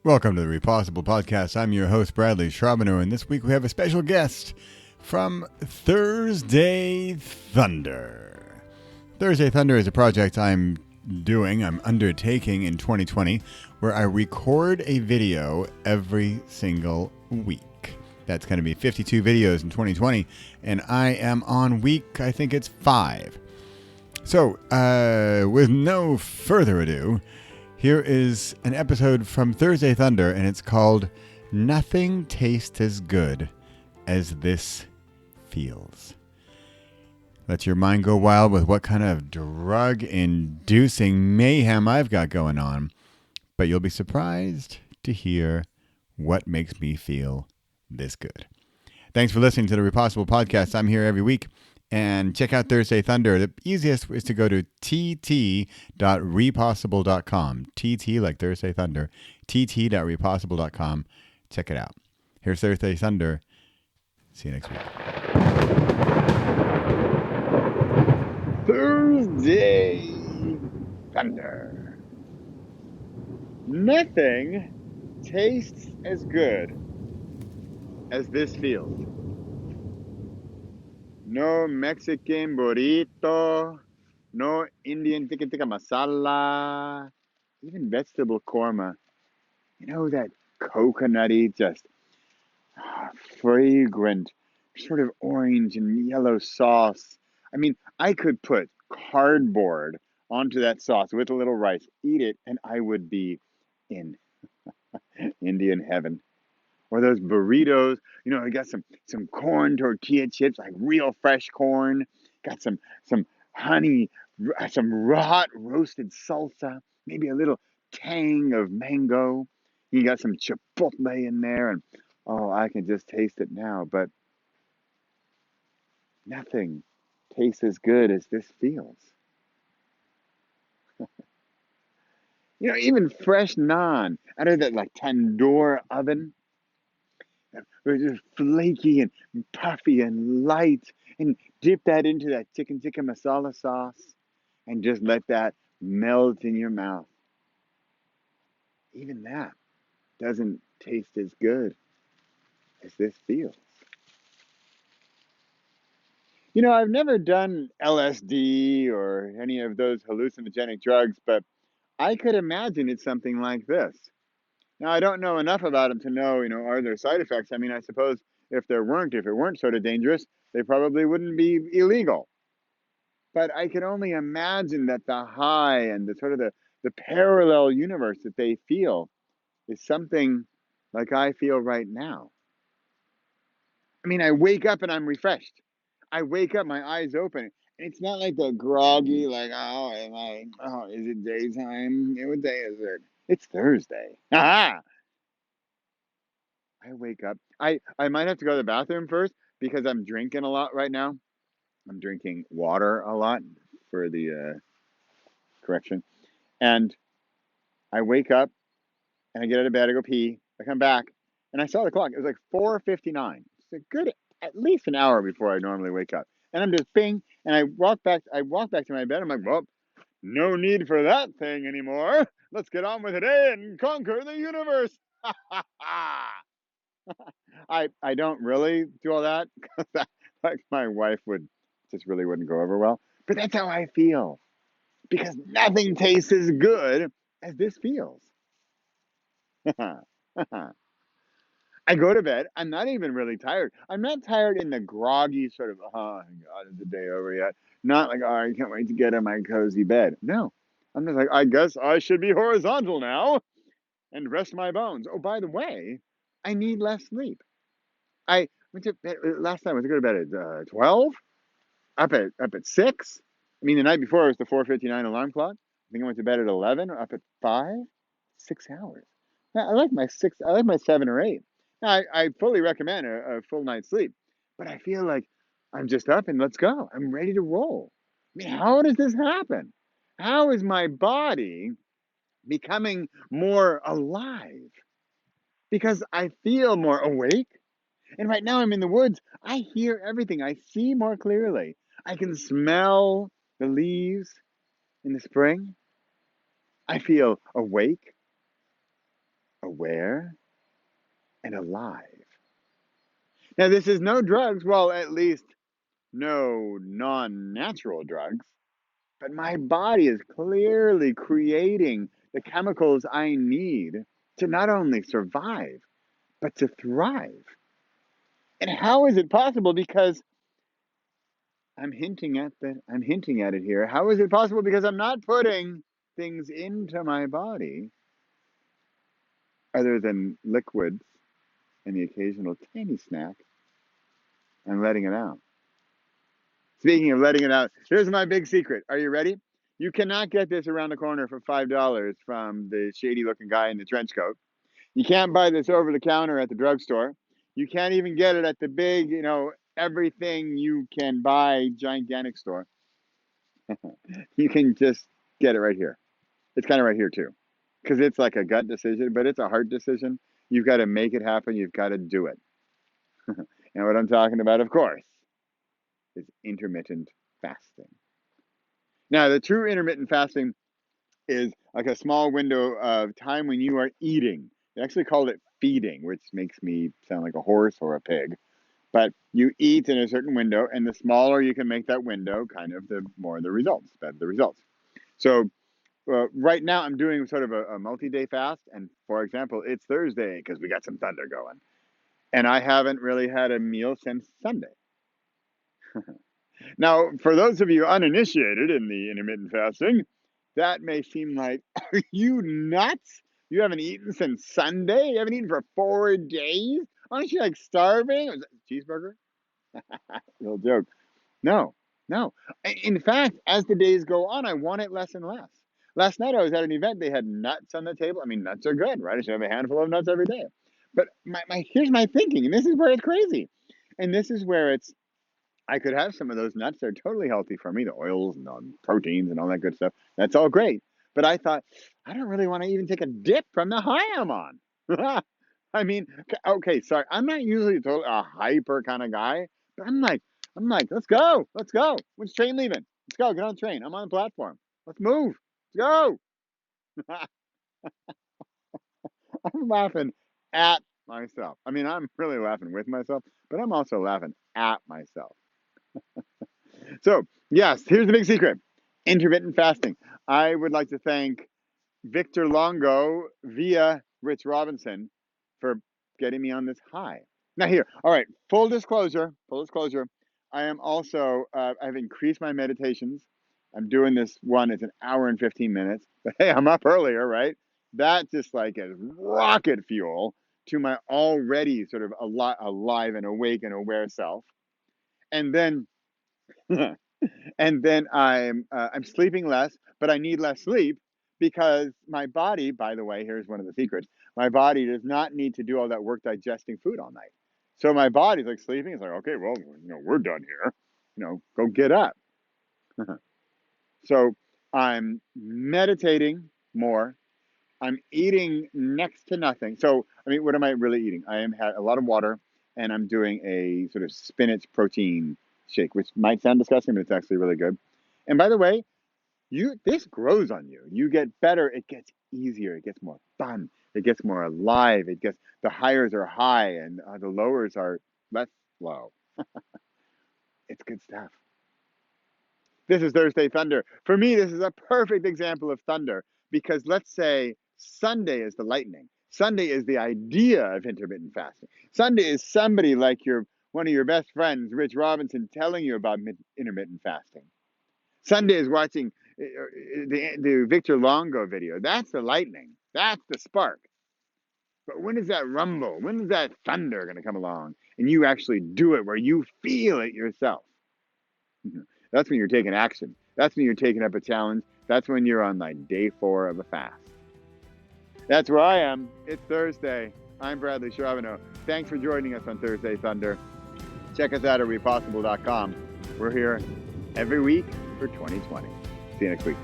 Welcome to the Repossible Podcast. I'm your host, Bradley Charbonneau, and this week we have a special guest from Thursday Thunder. Thursday Thunder is a project I'm undertaking in 2020, where I record a video every single week. That's going to be 52 videos in 2020, and I am on week, I think it's 5. So, with no further ado, here is an episode from Thursday Thunder, and it's called Nothing Tastes as Good as This Feels. Let your mind go wild with what kind of drug-inducing mayhem I've got going on, but you'll be surprised to hear what makes me feel this good. Thanks for listening to the Repossible Podcast. I'm here every week. And check out Thursday Thunder. The easiest is to go to tt.repossible.com. TT like Thursday Thunder. tt.repossible.com. Check it out. Here's Thursday Thunder. See you next week. Thursday Thunder. Nothing tastes as good as this feels. No Mexican burrito, no Indian tikka masala, even vegetable korma. You know, that coconutty, just fragrant, sort of orange and yellow sauce. I mean, I could put cardboard onto that sauce with a little rice, eat it, and I would be in Indian heaven. Or those burritos, you know, I got some corn tortilla chips, like real fresh corn. Got some honey, some hot roasted salsa, maybe a little tang of mango. You got some chipotle in there, and oh, I can just taste it now. But nothing tastes as good as this feels. You know, even fresh naan out of that like tandoor oven. We're just flaky and puffy and light, and dip that into that chicken tikka masala sauce and just let that melt in your mouth. Even that doesn't taste as good as this feels. You know, I've never done LSD or any of those hallucinogenic drugs, but I could imagine it's something like this. Now, I don't know enough about them to know, are there side effects? I mean, I suppose if it weren't sort of dangerous, they probably wouldn't be illegal. But I can only imagine that the high and the sort of the parallel universe that they feel is something like I feel right now. I mean, I wake up and I'm refreshed. I wake up, my eyes open. And it's not like the groggy, like, is it daytime? What day is it? It's Thursday. Aha! I wake up. I might have to go to the bathroom first because I'm drinking a lot right now. I'm drinking water a lot for the correction. And I wake up and I get out of bed. I go pee. I come back and I saw the clock. It was like 4:59. It's a good at least an hour before I normally wake up. And I'm just bing. And I walk back to my bed. I'm like, well, no need for that thing anymore. Let's get on with it and conquer the universe. I don't really do all that because like my wife wouldn't go over well. But that's how I feel because nothing tastes as good as this feels. I go to bed. I'm not even really tired. I'm not tired in the groggy sort of, oh, God, is the day over yet? Not like, oh, I can't wait to get in my cozy bed. No, I'm just like, I guess I should be horizontal now and rest my bones. Oh, by the way, I need less sleep. I went to bed last night. I went to go to bed at 12, up at 6. I mean, the night before it was the 4:59 alarm clock. I think I went to bed at 11, up at 5, 6 hours. Now, I like my 7 or 8. Now, I fully recommend a full night's sleep, but I feel like I'm just up and let's go. I'm ready to roll. I mean, how does this happen? How is my body becoming more alive? Because I feel more awake. And right now I'm in the woods. I hear everything. I see more clearly. I can smell the leaves in the spring. I feel awake. aware, and alive. Now, this is no drugs, well, at least no non-natural drugs, but my body is clearly creating the chemicals I need to not only survive, but to thrive. And how is it possible? Because I'm hinting at it here. How is it possible? Because I'm not putting things into my body other than liquids and the occasional tiny snack and letting it out. Speaking of letting it out, here's my big secret. Are you ready? You cannot get this around the corner for $5 from the shady looking guy in the trench coat. You can't buy this over the counter at the drugstore. You can't even get it at the big, everything you can buy gigantic store. You can just get it right here. It's kind of right here too, because it's like a gut decision, but it's a heart decision. You've got to make it happen. You've got to do it. And what I'm talking about, of course, is intermittent fasting. Now, the true intermittent fasting is like a small window of time when you are eating. They actually call it feeding, which makes me sound like a horse or a pig. But you eat in a certain window, and the smaller you can make that window, kind of the more the results, better the results. So right now I'm doing sort of a multi-day fast, and for example, it's Thursday because we got some thunder going, and I haven't really had a meal since Sunday. Now, for those of you uninitiated in the intermittent fasting, that may seem like, are you nuts? You haven't eaten since Sunday? You haven't eaten for 4 days? Aren't you like starving? Was that a cheeseburger? Real joke. No, no. In fact, as the days go on, I want it less and less. Last night I was at an event. They had nuts on the table. I mean, nuts are good, right? I should have a handful of nuts every day. But here's my thinking, and this is where it's crazy. And this is where I could have some of those nuts. They're totally healthy for me, the oils and the proteins and all that good stuff. That's all great. But I thought, I don't really want to even take a dip from the high I'm on. I mean, okay, sorry. I'm not usually a hyper kind of guy, but I'm like, let's go, let's go. When's the train leaving? Let's go, get on the train. I'm on the platform. Let's move. Let's go. I'm laughing at myself. I mean, I'm really laughing with myself, but I'm also laughing at myself. So, yes, here's the big secret: intermittent fasting. I would like to thank Victor Longo via Rich Robinson for getting me on this high. Now, here, all right, full disclosure, I am also, I've increased my meditations. I'm doing this one, it's an hour and 15 minutes, but hey, I'm up earlier, right? That just like is rocket fuel to my already sort of alive and awake and aware self. And then and then I'm sleeping less, but I need less sleep because my body, by the way, here's one of the secrets. My body does not need to do all that work digesting food all night. So my body's like sleeping. It's like, okay, well, we're done here. Go get up. So I'm meditating more. I'm eating next to nothing. So, I mean, what am I really eating? I am had a lot of water, and I'm doing a sort of spinach protein shake, which might sound disgusting, but it's actually really good. And by the way, this grows on you. You get better. It gets easier. It gets more fun. It gets more alive. The highs are high, and the lowers are less low. It's good stuff. This is Thursday Thunder. For me, this is a perfect example of thunder because let's say Sunday is the lightning. Sunday is the idea of intermittent fasting. Sunday is somebody like one of your best friends, Rich Robinson, telling you about intermittent fasting. Sunday is watching the Victor Longo video. That's the lightning. That's the spark. But when is that rumble? When is that thunder going to come along and you actually do it where you feel it yourself? That's when you're taking action. That's when you're taking up a challenge. That's when you're on like day 4 of a fast. That's where I am. It's Thursday. I'm Bradley Charbonneau. Thanks for joining us on Thursday Thunder. Check us out at repossible.com. We're here every week for 2020. See you next week.